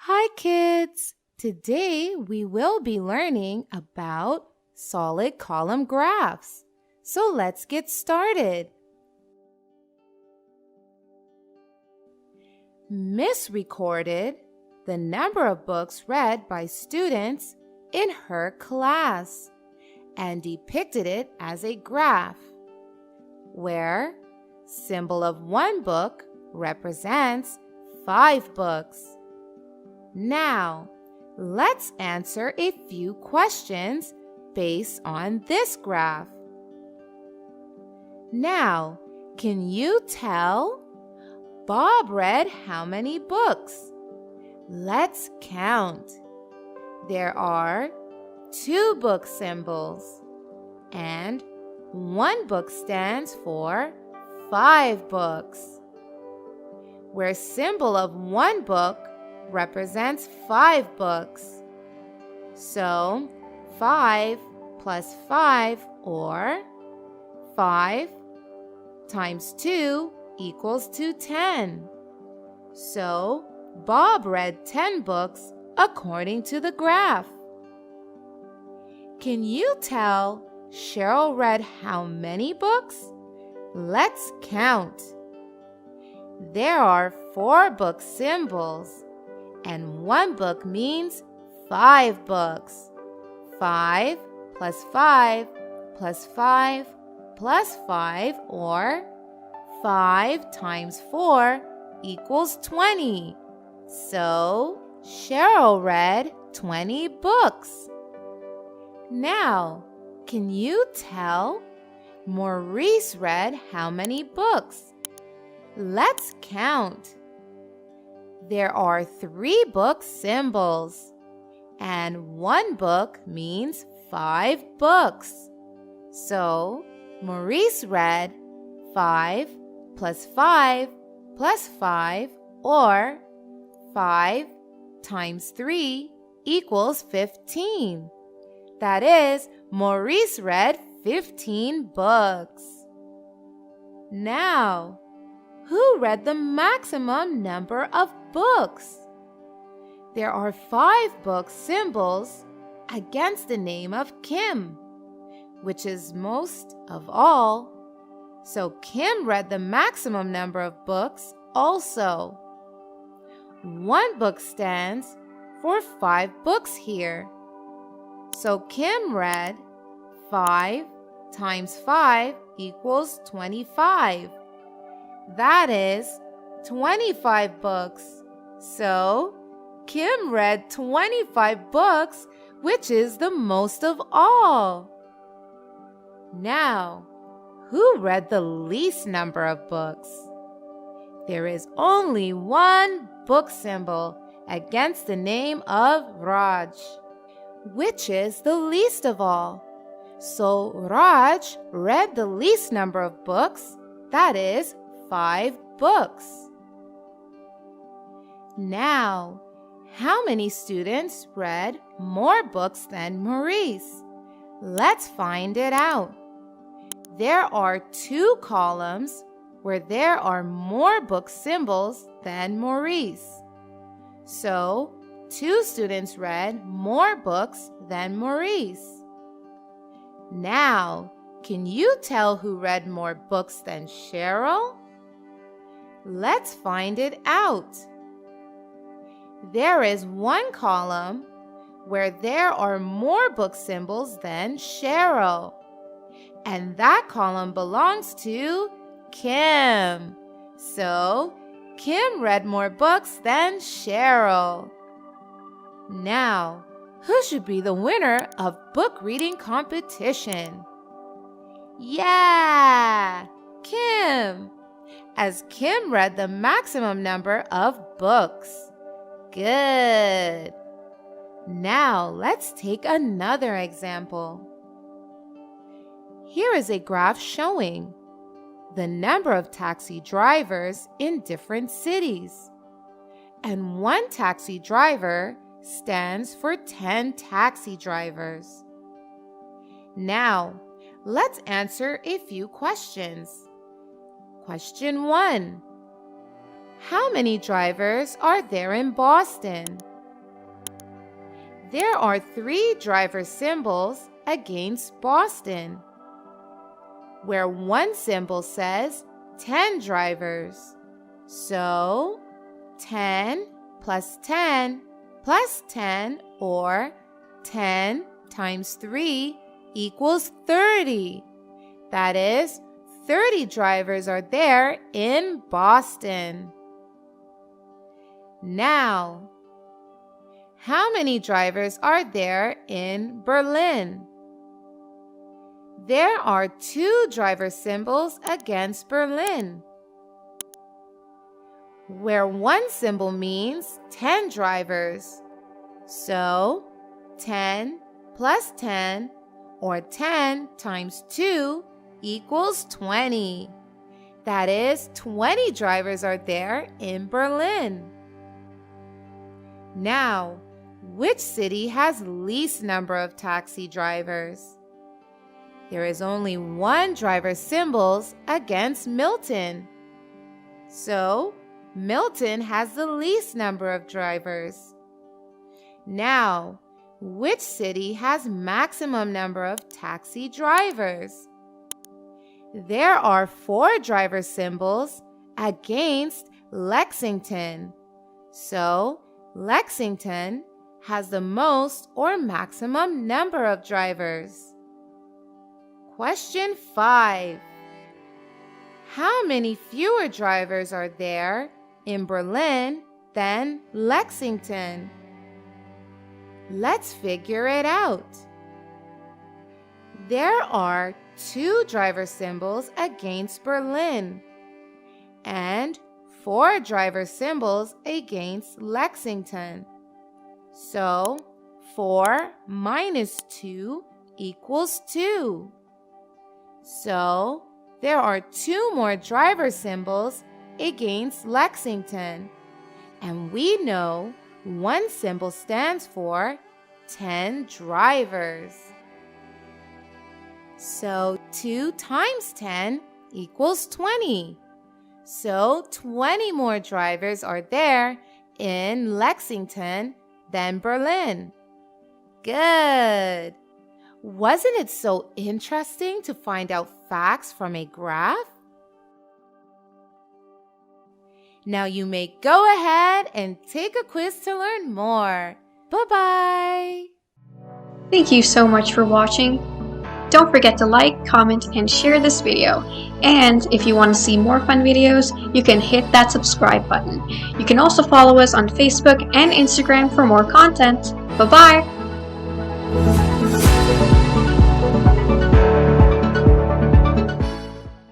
Hi kids! Today we will be learning about solid column graphs. So let's get started. Miss recorded the number of books read by students in her class and depicted it as a graph where symbol of one book represents 5 books. Now, let's answer a few questions based on this graph. Now, can you tell? Bob read how many books? Let's count. There are 2 book symbols, and 1 book stands for 5 books. Where symbol of 1 book represents 5 books. So 5 plus 5, or 5 times 2 equals to 10. So Bob read 10 books according to the graph. Can you tell Sheryl read how many books? Let's count. There are 4 book symbols, and 1 book means 5 books. 5 plus 5 plus 5 plus 5, or 5 times 4 equals 20. So Sheryl read 20 books. Now, can you tell Maurice read how many books? Let's count. There are 3 book symbols, and 1 book means 5 books. So Maurice read 5 plus 5 plus 5, or 5 times 3 equals 15. That is, Maurice read 15 books. Now, who read the maximum number of books? There are 5 book symbols against the name of Kim, which is most of all. So Kim read the maximum number of books also. 1 book stands for 5 books here. So Kim read 5 times 5 equals 25. That is 25 books. So Kim read 25 books, which is the most of all. Now, who read the least number of books? There is only 1 book symbol against the name of Raj, which is the least of all. So Raj read the least number of books, that is 5 books. Now, how many students read more books than Maurice? Let's find it out. There are 2 columns where there are more book symbols than Maurice. So 2 students read more books than Maurice. Now, can you tell who read more books than Sheryl? Let's find it out. There is 1 column where there are more book symbols than Sheryl, and that column belongs to Kim. So Kim read more books than Sheryl. Now, who should be the winner of book reading competition? Yeah, Kim, as Kim read the maximum number of books. Good. Now, let's take another example. Here is a graph showing the number of taxi drivers in different cities. And 1 taxi driver stands for 10 taxi drivers. Now, let's answer a few questions. Question 1. How many drivers are there in Boston? There are 3 driver symbols against Boston, where one symbol says 10 drivers. So 10 plus 10 plus 10, or 10 times 3 equals 30. That is, 30 drivers are there in Boston. Now, how many drivers are there in Berlin? There are 2 driver symbols against Berlin, where one symbol means 10 drivers. So 10 plus 10, or 10 times 2, equals 20. That is, 20 drivers are there in Berlin. Now, which city has least number of taxi drivers? There is only 1 driver symbols against Milton. So, Milton has the least number of drivers. Now, which city has maximum number of taxi drivers? There are 4 driver symbols against Lexington. So, Lexington has the most or maximum number of drivers. Question 5. How many fewer drivers are there in Berlin than Lexington? Let's figure it out. There are 2 driver symbols against Berlin and 4 driver symbols against Lexington. So 4 minus 2 equals 2. So there are 2 more driver symbols against Lexington, and we know one symbol stands for 10 drivers. So 2 times 10 equals 20. So 20 more drivers are there in Lexington than Berlin. Good! Wasn't it so interesting to find out facts from a graph? Now you may go ahead and take a quiz to learn more. Bye-bye! Thank you so much for watching. Don't forget to like, comment, and share this video. And if you want to see more fun videos, you can hit that subscribe button. You can also follow us on Facebook and Instagram for more content. Bye-bye!